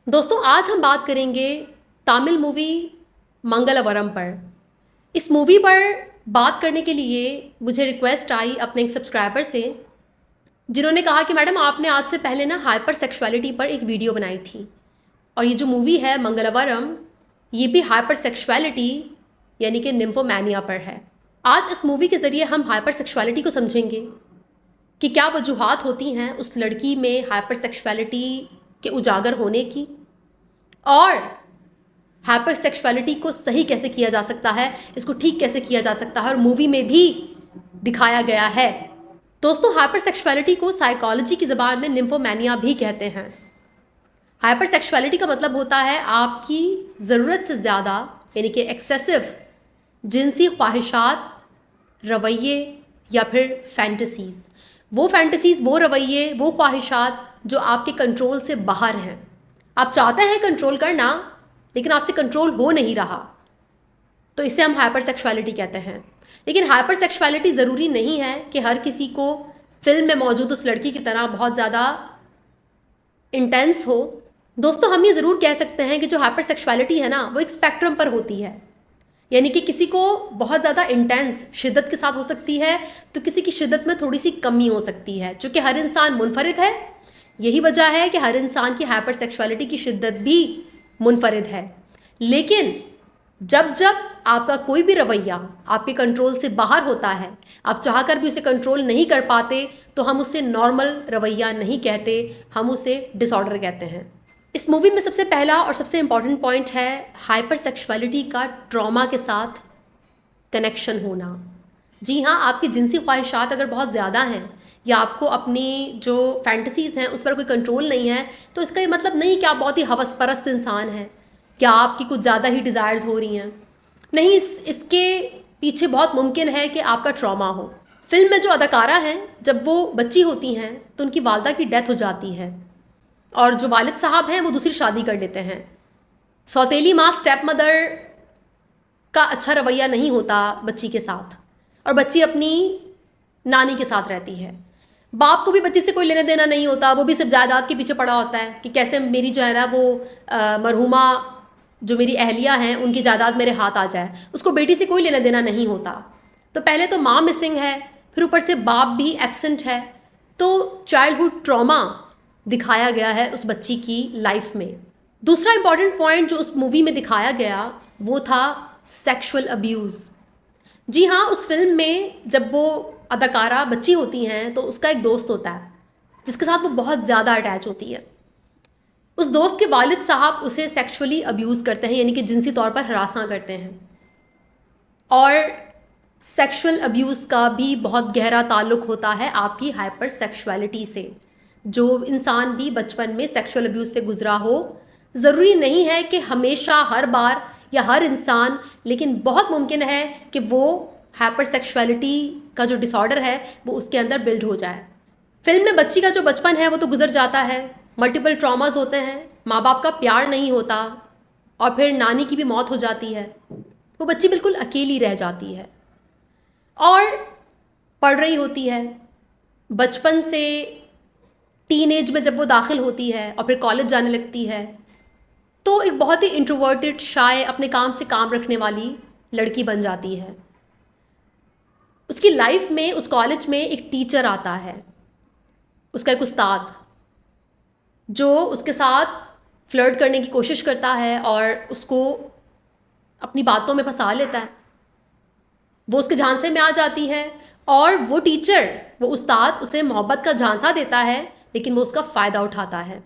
दोस्तों आज हम बात करेंगे तमिल मूवी मंगलवरम पर। इस मूवी पर बात करने के लिए मुझे रिक्वेस्ट आई अपने एक सब्सक्राइबर से, जिन्होंने कहा कि मैडम आपने आज से पहले ना हाइपर सेक्सुअलिटी पर एक वीडियो बनाई थी, और ये जो मूवी है मंगलवरम ये भी हाइपर सेक्सुअलिटी यानी कि निम्फोमैनिया पर है। आज इस मूवी के ज़रिए हम हाइपर सेक्सुअलिटी को समझेंगे कि क्या वजूहात होती हैं उस लड़की में हाइपर सेक्सुअलिटी के उजागर होने की, और हाइपर सेक्सुअलिटी को सही कैसे किया जा सकता है, इसको ठीक कैसे किया जा सकता है, और मूवी में भी दिखाया गया है। दोस्तों हाइपर सेक्सुअलिटी को साइकोलॉजी की ज़बान में निम्फोमैनिया भी कहते हैं। हाइपर सेक्सुअलिटी का मतलब होता है आपकी ज़रूरत से ज़्यादा यानी कि एक्सेसिव जिनसी ख्वाहिशात, रवैये या फिर फैंटसीज़। वो फैंटसीज़, वो रवैये, वो ख्वाहिशात जो आपके कंट्रोल से बाहर हैं। आप चाहते हैं कंट्रोल करना लेकिन आपसे कंट्रोल हो नहीं रहा, तो इसे हम हाइपर सेक्सुअलिटी कहते हैं। लेकिन हाइपर सेक्सुअलिटी ज़रूरी नहीं है कि हर किसी को फिल्म में मौजूद उस लड़की की तरह बहुत ज़्यादा इंटेंस हो। दोस्तों हम ये ज़रूर कह सकते हैं कि जो हाइपर सेक्सुअलिटी है ना वो एक स्पेक्ट्रम पर होती है, यानी कि किसी को बहुत ज़्यादा इंटेंस शिद्दत के साथ हो सकती है तो किसी की शिद्दत में थोड़ी सी कमी हो सकती है। चूँकि हर इंसान मुनफरिद है, यही वजह है कि हर इंसान की हाइपर सेक्सुअलिटी की शिद्दत भी मुनफरिद है। लेकिन जब जब आपका कोई भी रवैया आपके कंट्रोल से बाहर होता है, आप चाहकर भी उसे कंट्रोल नहीं कर पाते, तो हम उसे नॉर्मल रवैया नहीं कहते, हम उसे डिसऑर्डर कहते हैं। इस मूवी में सबसे पहला और सबसे इम्पॉर्टेंट पॉइंट है हाइपर सेक्सुअलिटी का ट्रॉमा के साथ कनेक्शन होना। जी हाँ, आपकी जिनसी ख्वाहिशात अगर बहुत ज़्यादा हैं या आपको अपनी जो फैंटसीज़ हैं उस पर कोई कंट्रोल नहीं है, तो इसका ये मतलब नहीं कि आप बहुत ही हवस परस्त इंसान हैं, क्या आपकी कुछ ज़्यादा ही डिज़ायर्स हो रही हैं। नहीं, इसके पीछे बहुत मुमकिन है कि आपका ट्रॉमा हो। फिल्म में जो अदाकारा हैं जब वो बच्ची होती हैं तो उनकी वालदा की डेथ हो जाती है, और जो वालिद साहब हैं वो दूसरी शादी कर लेते हैं। सौतेली माँ, स्टेप मदर का अच्छा रवैया नहीं होता बच्ची के साथ, और बच्ची अपनी नानी के साथ रहती है। बाप को भी बच्ची से कोई लेना देना नहीं होता, वो भी सिर्फ जायदाद के पीछे पड़ा होता है कि कैसे मेरी जो है ना वो मरहुमा जो मेरी अहलिया हैं उनकी जायदाद मेरे हाथ आ जाए। उसको बेटी से कोई लेना देना नहीं होता। तो पहले तो माँ मिसिंग है, फिर ऊपर से बाप भी एब्सेंट है, तो चाइल्डहुड ट्रॉमा दिखाया गया है उस बच्ची की लाइफ में। दूसरा इंपॉर्टेंट पॉइंट जो उस मूवी में दिखाया गया वो था सेक्सुअल अब्यूज़। जी हाँ, उस फिल्म में जब वो अदाकारा बच्ची होती हैं तो उसका एक दोस्त होता है जिसके साथ वो बहुत ज़्यादा अटैच होती है। उस दोस्त के वालिद साहब उसे सेक्सुअली अब्यूज़ करते हैं, यानी कि जिनसी तौर पर हरासा करते हैं। और सेक्सुअल अब्यूज़ का भी बहुत गहरा ताल्लुक़ होता है आपकी हाइपर सेक्सुअलिटी से। जो इंसान भी बचपन में सेक्सुअल अब्यूज़ से गुजरा हो, ज़रूरी नहीं है कि हमेशा हर बार या हर इंसान, लेकिन बहुत मुमकिन है कि वो हाइपर सेक्सुअलिटी का जो डिसऑर्डर है वो उसके अंदर बिल्ड हो जाए। फिल्म में बच्ची का जो बचपन है वो तो गुजर जाता है, मल्टीपल ट्रॉमास होते हैं, माँ बाप का प्यार नहीं होता, और फिर नानी की भी मौत हो जाती है। वो बच्ची बिल्कुल अकेली रह जाती है और पढ़ रही होती है। बचपन से टीन एज में जब वो दाखिल होती है और फिर कॉलेज जाने लगती है, तो एक बहुत ही इंट्रोवर्टेड, शाय, अपने काम से काम रखने वाली लड़की बन जाती है। उसकी लाइफ में उस कॉलेज में एक टीचर आता है, उसका एक उस्ताद, जो उसके साथ फ्लर्ट करने की कोशिश करता है और उसको अपनी बातों में फंसा लेता है। वो उसके झांसे में आ जाती है और वो टीचर, वो उस्ताद उसे मोहब्बत का झांसा देता है, लेकिन वो उसका फ़ायदा उठाता है,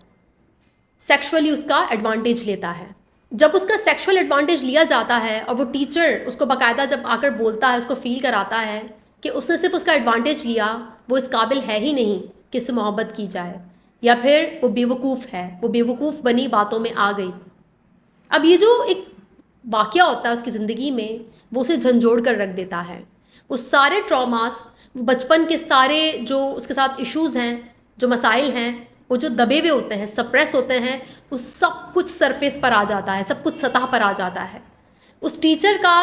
सेक्सुअली उसका एडवांटेज लेता है। जब उसका सेक्सुअल एडवांटेज लिया जाता है और वो टीचर उसको बाकायदा जब आकर बोलता है, उसको फील कराता है कि उसने सिर्फ उसका एडवांटेज लिया, वो इस काबिल है ही नहीं कि उससे मोहब्बत की जाए, या फिर वो बेवकूफ़ है, वो बेवकूफ़ बनी बातों में आ गई। अब ये जो एक वाक़या होता है उसकी ज़िंदगी में, वो उसे झंझोड़ कर रख देता है। वो सारे ट्रॉमास, बचपन के सारे जो उसके साथ इश्यूज़ हैं, जो मसाइल हैं, वो जो दबे हुए होते हैं, सप्रेस होते हैं, वो सब कुछ सरफेस पर आ जाता है, सब कुछ सतह पर आ जाता है। उस टीचर का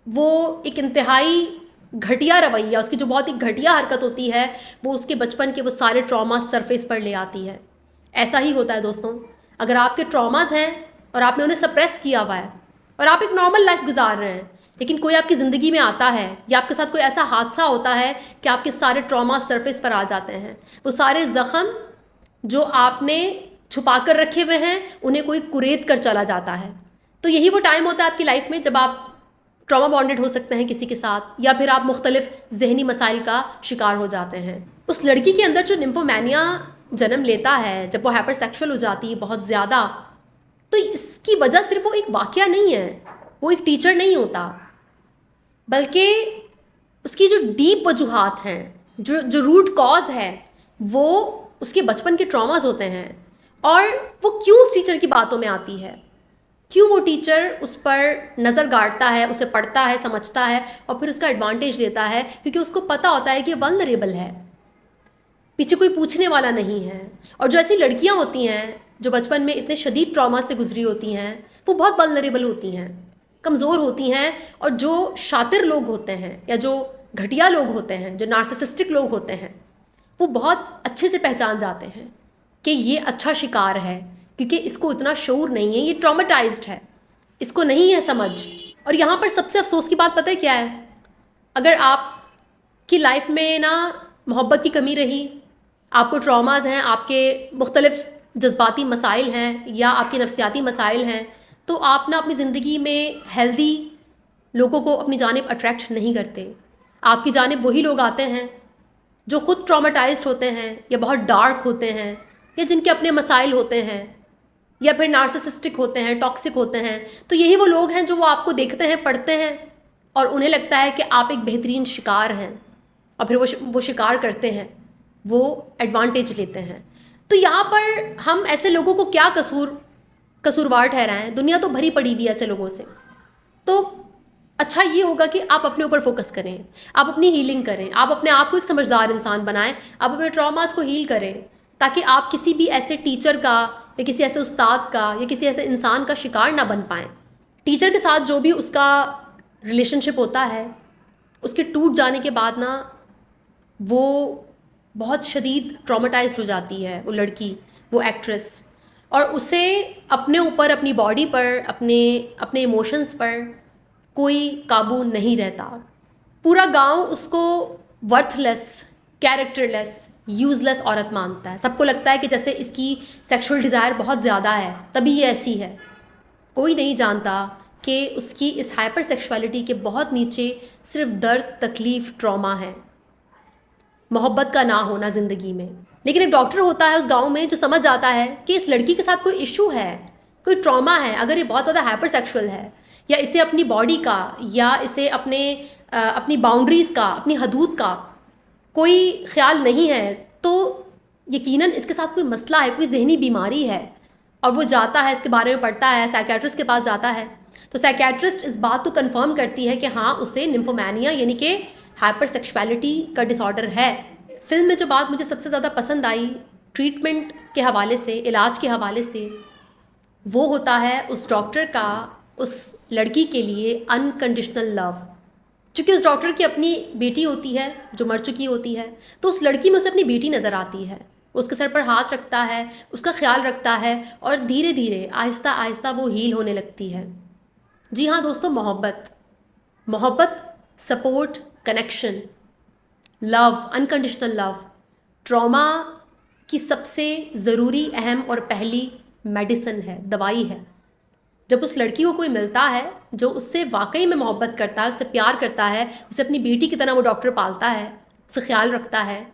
वो एक इंतहाई घटिया रवैया, उसकी जो बहुत ही घटिया हरकत होती है, वो उसके बचपन के वो सारे ट्रॉमा सरफेस पर ले आती है। ऐसा ही होता है दोस्तों, अगर आपके ट्रॉमास हैं और आपने उन्हें सप्रेस किया हुआ है और आप एक नॉर्मल लाइफ गुजार रहे हैं, लेकिन कोई आपकी ज़िंदगी में आता है या आपके साथ कोई ऐसा हादसा होता है कि आपके सारे ट्रॉमा सरफेस पर आ जाते हैं, वो सारे ज़ख़म जो आपने छुपा कर रखे हुए हैं उन्हें कोई कुरेद कर चला जाता है। तो यही वो टाइम होता है आपकी लाइफ में जब आप ट्रॉमा बॉन्डेड हो सकते हैं किसी के साथ, या फिर आप मुख्तलिफ जहनी मसाइल का शिकार हो जाते हैं। उस लड़की के अंदर जो निम्फोमैनिया जन्म लेता है, जब वो हाइपर सेक्शुअल हो जाती है बहुत ज़्यादा, तो इसकी वजह सिर्फ वो एक वाक़या नहीं है, वो एक टीचर नहीं होता, बल्कि उसकी जो डीप वजूहात हैं, जो रूट कॉज है, वो उसके बचपन के ट्रॉमास होते हैं। और वो क्यों उस टीचर की बातों में आती है, क्यों वो टीचर उस पर नज़र गाड़ता है, उसे पढ़ता है, समझता है और फिर उसका एडवांटेज लेता है, क्योंकि उसको पता होता है कि ये वल्नरेबल है, पीछे कोई पूछने वाला नहीं है। और जो ऐसी लड़कियां होती हैं जो बचपन में इतने शदीद ट्रॉमा से गुजरी होती हैं, वो बहुत वल्नरेबल होती हैं, कमज़ोर होती हैं। और जो शातिर लोग होते हैं या जो घटिया लोग होते हैं, जो नार्सिसिस्टिक लोग होते हैं, वो बहुत अच्छे से पहचान जाते हैं कि ये अच्छा शिकार है, क्योंकि इसको इतना शऊर नहीं है, ये ट्रॉमेटाइज्ड है, इसको नहीं है समझ। और यहाँ पर सबसे अफसोस की बात पता है क्या है? अगर आपकी लाइफ में ना मोहब्बत की कमी रही, आपको ट्रॉमाज हैं, आपके मुख्तलिफ जज्बाती मसाइल हैं या आपके नफ्सियाती मसाइल हैं, तो आप ना अपनी ज़िंदगी में हेल्दी लोगों को अपनी जानिब अट्रैक्ट नहीं करते। आपकी जानिब वही लोग आते हैं जो ख़ुद ट्रॉमेटाइज्ड होते हैं या बहुत डार्क होते हैं या जिनके अपने मसाइल होते हैं या फिर नार्सिसिस्टिक होते हैं, टॉक्सिक होते हैं। तो यही वो लोग हैं जो वो आपको देखते हैं, पढ़ते हैं और उन्हें लगता है कि आप एक बेहतरीन शिकार हैं, और फिर वो शिकार करते हैं, वो एडवांटेज लेते हैं। तो यहाँ पर हम ऐसे लोगों को क्या कसूरवार ठहराएं? दुनिया तो भरी पड़ी हुई है ऐसे लोगों से। तो अच्छा ये होगा कि आप अपने ऊपर फोकस करें, आप अपनी हीलिंग करें, आप अपने आप को एक समझदार इंसान बनाएं, आप अपने ट्रॉमास को हील करें, ताकि आप किसी भी ऐसे टीचर का या किसी ऐसे उस्ताद का या किसी ऐसे इंसान का शिकार ना बन पाएँ। टीचर के साथ जो भी उसका रिलेशनशिप होता है, उसके टूट जाने के बाद ना वो बहुत शदीद ट्रॉमेटाइज्ड हो जाती है वो लड़की, वो एक्ट्रेस, और उसे अपने ऊपर, अपनी बॉडी पर, अपने इमोशंस पर कोई काबू नहीं रहता। पूरा गांव उसको वर्थलेस, कैरेक्टरलेस, यूज़लेस औरत मानता है। सबको लगता है कि जैसे इसकी सेक्सुअल डिज़ायर बहुत ज़्यादा है तभी ये ऐसी है। कोई नहीं जानता कि उसकी इस हाइपर सेक्सुअलिटी के बहुत नीचे सिर्फ दर्द, तकलीफ़, ट्रॉमा है, मोहब्बत का ना होना ज़िंदगी में। लेकिन एक डॉक्टर होता है उस गांव में जो समझ जाता है कि इस लड़की के साथ कोई इशू है, कोई ट्रॉमा है। अगर ये बहुत ज़्यादा हाइपर सेक्सुअल है या इसे अपनी बॉडी का या इसे अपनी बाउंड्रीज़ का, अपनी हदूद का कोई ख्याल नहीं है, तो यकीनन इसके साथ कोई मसला है, कोई जहनी बीमारी है। और वो जाता है, इसके बारे में पढ़ता है, साइकियाट्रिस्ट के पास जाता है। तो साइकियाट्रिस्ट इस बात को कंफर्म करती है कि हाँ, उसे निम्फोमैनिया यानी कि हाइपर सेक्सुअलिटी का डिसऑर्डर है। फिल्म में जो बात मुझे सबसे ज़्यादा पसंद आई ट्रीटमेंट के हवाले से, इलाज के हवाले से, वो होता है उस डॉक्टर का उस लड़की के लिए अनकंडीशनल लव। चूँकि उस डॉक्टर की अपनी बेटी होती है जो मर चुकी होती है, तो उस लड़की में उसे अपनी बेटी नज़र आती है। उसके सर पर हाथ रखता है, उसका ख्याल रखता है और धीरे धीरे आहिस्ता आहिस्ता वो हील होने लगती है। जी हाँ दोस्तों, मोहब्बत, support, connection, love, unconditional love, trauma की सबसे ज़रूरी, अहम और पहली मेडिसिन है, दवाई है। जब उस लड़की को कोई मिलता है जो उससे वाकई में मोहब्बत करता है, उससे प्यार करता है, उसे अपनी बेटी की तरह वो डॉक्टर पालता है, उससे ख्याल रखता है,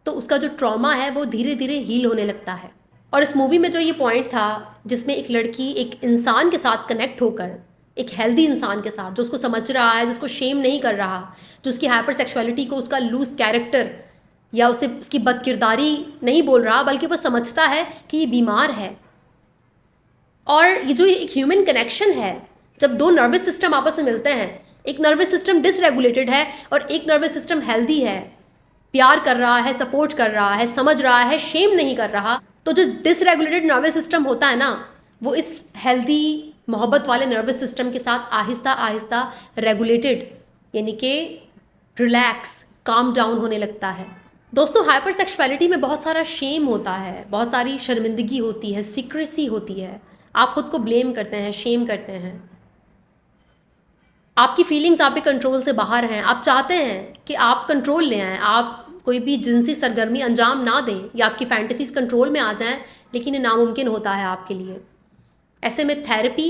तो उसका जो ट्रॉमा है वो धीरे धीरे हील होने लगता है। और इस मूवी में जो ये पॉइंट था जिसमें एक लड़की एक इंसान के साथ कनेक्ट होकर, एक हेल्दी इंसान के साथ जो उसको समझ रहा है, जो उसको शेम नहीं कर रहा, जो उसकी हाइपर सेक्सुअलिटी को, उसका लूज कैरेक्टर या उसे उसकी बदकिरदारी नहीं बोल रहा, बल्कि वो समझता है कि ये बीमार है। और ये जो एक ह्यूमन कनेक्शन है, जब दो नर्वस सिस्टम आपस में मिलते हैं, एक नर्वस सिस्टम डिसरेगुलेटेड है और एक नर्वस सिस्टम हेल्दी है, प्यार कर रहा है, सपोर्ट कर रहा है, समझ रहा है, शेम नहीं कर रहा, तो जो डिसरेगुलेटेड नर्वस सिस्टम होता है ना, वो इस हेल्दी मोहब्बत वाले नर्वस सिस्टम के साथ आहिस्ता आहिस्ता रेगुलेटेड यानी कि रिलैक्स, काम डाउन होने लगता है। दोस्तों हाइपर सेक्सुअलिटी में बहुत सारा शेम होता है, बहुत सारी शर्मिंदगी होती है, सीक्रेसी होती है। आप खुद को ब्लेम करते हैं, शेम करते हैं, आपकी फीलिंग्स आपके कंट्रोल से बाहर हैं। आप चाहते हैं कि आप कंट्रोल ले आएँ, आप कोई भी जिनसी सरगर्मी अंजाम ना दें या आपकी फैंटेसीज कंट्रोल में आ जाएं, लेकिन ये नामुमकिन होता है आपके लिए। ऐसे में थेरेपी,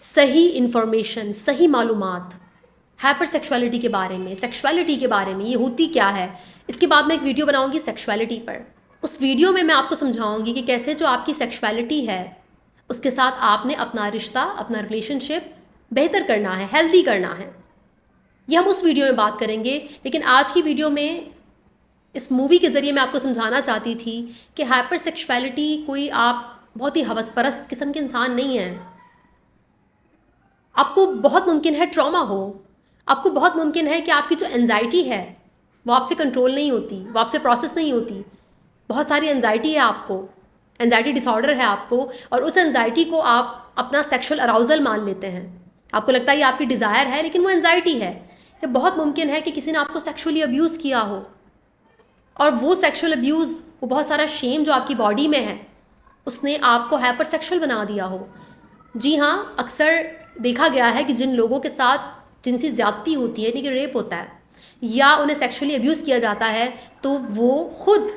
सही इंफॉर्मेशन, सही मालूमात हाइपर सेक्सुअलिटी के बारे में, सेक्सुअलिटी के बारे में, ये होती क्या है, इसके बाद मैं एक वीडियो बनाऊंगी सेक्सुअलिटी पर। उस वीडियो में मैं आपको समझाऊंगी कि कैसे जो आपकी सेक्सुअलिटी है उसके साथ आपने अपना रिश्ता, अपना रिलेशनशिप बेहतर करना है, हेल्दी करना है। ये हम उस वीडियो में बात करेंगे। लेकिन आज की वीडियो में इस मूवी के ज़रिए मैं आपको समझाना चाहती थी कि हाइपर सेक्सुअलिटी कोई आप बहुत ही हवसपरस्त किस्म के इंसान नहीं हैं। आपको बहुत मुमकिन है ट्रॉमा हो, आपको बहुत मुमकिन है कि आपकी जो एंजाइटी है वो आपसे कंट्रोल नहीं होती, वो आपसे प्रोसेस नहीं होती। बहुत सारी एंजाइटी है आपको, एंजाइटी डिसऑर्डर है आपको, और उस एंजाइटी को आप अपना सेक्सुअल अराउजल मान लेते हैं। आपको लगता है ये आपकी डिज़ायर है, लेकिन वो एंजाइटी है। ये बहुत मुमकिन है कि किसी ने आपको सेक्सुअली अब्यूज़ किया हो, और वो सेक्सुअल अब्यूज़, वो बहुत सारा शेम जो आपकी बॉडी में है, उसने आपको हाइपर सेक्सुअल बना दिया हो। जी हाँ, अक्सर देखा गया है कि जिन लोगों के साथ जिनसी ज़्यादती होती है, यानी कि रेप होता है या उन्हें सेक्सुअली अब्यूज़ किया जाता है, तो वो खुद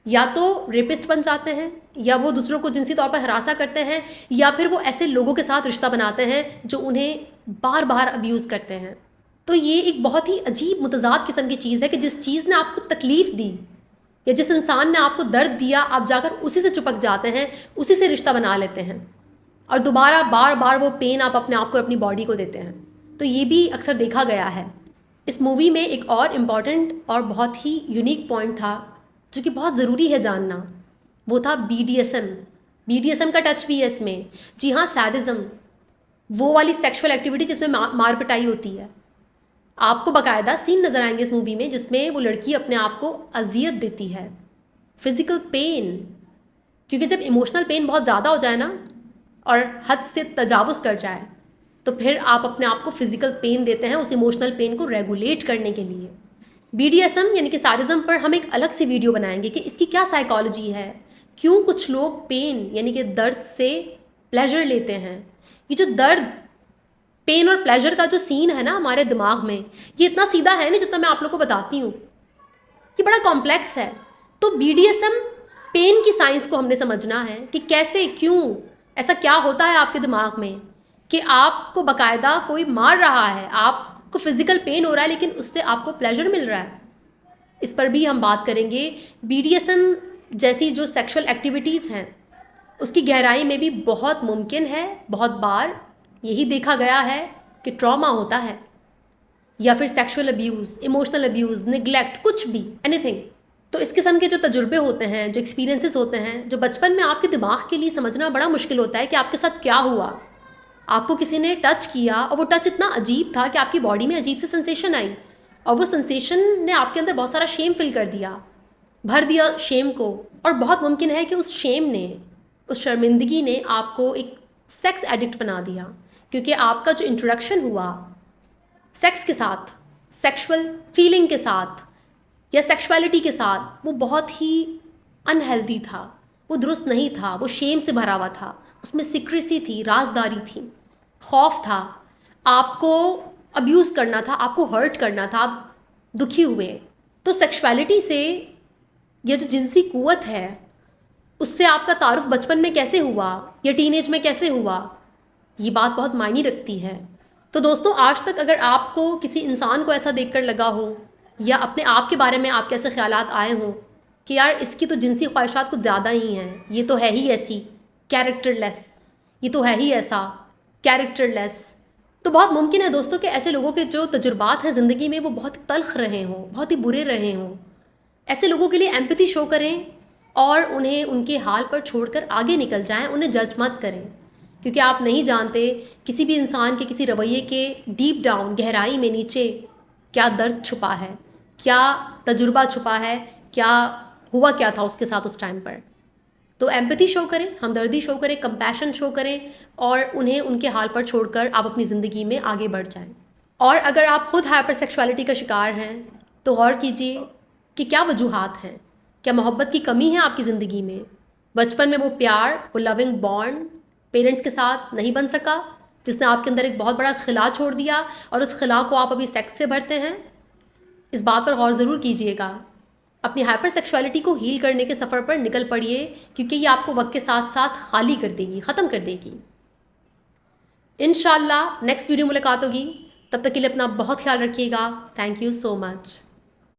या तो रेपिस्ट बन जाते हैं, या वो दूसरों को जिनसी तौर पर हरासा करते हैं, या फिर वो ऐसे लोगों के साथ रिश्ता बनाते हैं जो उन्हें बार बार अब्यूज़ करते हैं। तो ये एक बहुत ही अजीब मुतज़ाद किस्म की चीज़ है कि जिस चीज़ ने आपको तकलीफ़ दी या जिस इंसान ने आपको दर्द दिया, आप जाकर उसी से चिपक जाते हैं, उसी से रिश्ता बना लेते हैं, और दोबारा बार बार वो पेन आप अपने आप को, अपनी बॉडी को देते हैं। तो ये भी अक्सर देखा गया है। इस मूवी में एक और इम्पॉर्टेंट और बहुत ही यूनिक पॉइंट था जो कि बहुत ज़रूरी है जानना, वो था BDSM। BDSM का टच भी है इसमें। जी हाँ, सैडिज्म, वो वाली सेक्सुअल एक्टिविटी जिसमें मार पिटाई होती है। आपको बाकायदा सीन नज़र आएंगे इस मूवी में जिसमें वो लड़की अपने आप को अजियत देती है, फिज़िकल पेन। क्योंकि जब इमोशनल पेन बहुत ज़्यादा हो जाए ना, और हद से तजावुज़ कर जाए, तो फिर आप अपने आप को फिज़िकल पेन देते हैं उस इमोशनल पेन को रेगुलेट करने के लिए। BDSM यानी कि सैडिज्म पर हम एक अलग से वीडियो बनाएंगे कि इसकी क्या साइकोलॉजी है, क्यों कुछ लोग पेन यानी कि दर्द से प्लेजर लेते हैं। ये जो दर्द, पेन और प्लेजर का जो सीन है ना हमारे दिमाग में, ये इतना सीधा है नहीं जितना मैं आप लोग को बताती हूँ, ये बड़ा कॉम्प्लेक्स है। तो BDSM पेन की साइंस को हमने समझना है कि कैसे, क्यों, ऐसा क्या होता है आपके दिमाग में कि आपको बाकायदा कोई मार रहा है, आपको फिज़िकल पेन हो रहा है, लेकिन उससे आपको प्लेजर मिल रहा है। इस पर भी हम बात करेंगे। BDSM जैसी जो सेक्सुअल एक्टिविटीज़ हैं उसकी गहराई में भी बहुत मुमकिन है, बहुत बार यही देखा गया है कि ट्रॉमा होता है, या फिर sexual abuse, emotional abuse, neglect, कुछ भी, एनीथिंग। तो इस किस्म के जो तजुर्बे होते हैं, जो एक्सपीरियंसेस होते हैं, जो बचपन में आपके दिमाग के लिए समझना बड़ा मुश्किल होता है कि आपके साथ क्या हुआ। आपको किसी ने टच किया और वो टच इतना अजीब था कि आपकी बॉडी में अजीब सी सेंसेशन आई, और वो सेंसेशन ने आपके अंदर बहुत सारा शेम फिल कर दिया, भर दिया शेम को। और बहुत मुमकिन है कि उस शेम ने, उस शर्मिंदगी ने आपको एक सेक्स एडिक्ट बना दिया, क्योंकि आपका जो इंट्रोडक्शन हुआ सेक्स के साथ, सेक्सुअल फीलिंग के साथ या सेक्सुअलिटी के साथ, वो बहुत ही अनहेल्दी था, वो दुरुस्त नहीं था, वो शेम से भरा हुआ था, उसमें सीक्रेसी थी, राजदारी थी, खौफ था, आपको अब्यूज़ करना था, आपको हर्ट करना था, आप दुखी हुए। तो सेक्सुअलिटी से, ये जो जिनसी कुव्वत है, उससे आपका तारुफ बचपन में कैसे हुआ या टीनेज में कैसे हुआ, ये बात बहुत मायने रखती है। तो दोस्तों, आज तक अगर आपको किसी इंसान को ऐसा देखकर लगा हो, या अपने आप के बारे में आपके ऐसे ख्यालात आए हों कि यार इसकी तो जिनसी ख्वाहिशात कुछ ज़्यादा ही हैं, ये तो है ही ऐसी कैरेक्टरलेस, ये तो है ही ऐसा कैरेक्टरलेस, तो बहुत मुमकिन है दोस्तों कि ऐसे लोगों के जो तजुर्बात हैं ज़िंदगी में वो बहुत ही तल्ख रहे हों, बहुत ही बुरे रहे हों। ऐसे लोगों के लिए एम्पैथी शो करें और उन्हें उनके हाल पर छोड़कर आगे निकल जाएं, उन्हें जज मत करें, क्योंकि आप नहीं जानते किसी भी इंसान के किसी रवैये के डीप डाउन, गहराई में नीचे क्या दर्द छुपा है, क्या तजुर्बा छुपा है, क्या हुआ, क्या था उसके साथ उस टाइम पर। तो एम्पैथी शो करें, हमदर्दी शो करें, कंपैशन शो करें, और उन्हें उनके हाल पर छोड़कर आप अपनी ज़िंदगी में आगे बढ़ जाएं। और अगर आप खुद हाइपर सेक्सुअलिटी का शिकार हैं तो गौर कीजिए कि क्या वजूहात हैं। क्या मोहब्बत की कमी है आपकी ज़िंदगी में? बचपन में वो प्यार, वो लविंग बॉन्ड पेरेंट्स के साथ नहीं बन सका, जिसने आपके अंदर एक बहुत बड़ा खिला छोड़ दिया और उस खिला को आप अभी सेक्स से भरते हैं। इस बात पर गौर ज़रूर कीजिएगा। अपनी हाइपर सेक्सुअलिटी को हील करने के सफ़र पर निकल पड़िए, क्योंकि ये आपको वक्त के साथ साथ खाली कर देगी, ख़त्म कर देगी। इंशाल्लाह नेक्स्ट वीडियो मुलाकात होगी। तब तक के लिए अपना बहुत ख्याल रखिएगा। Thank you so much.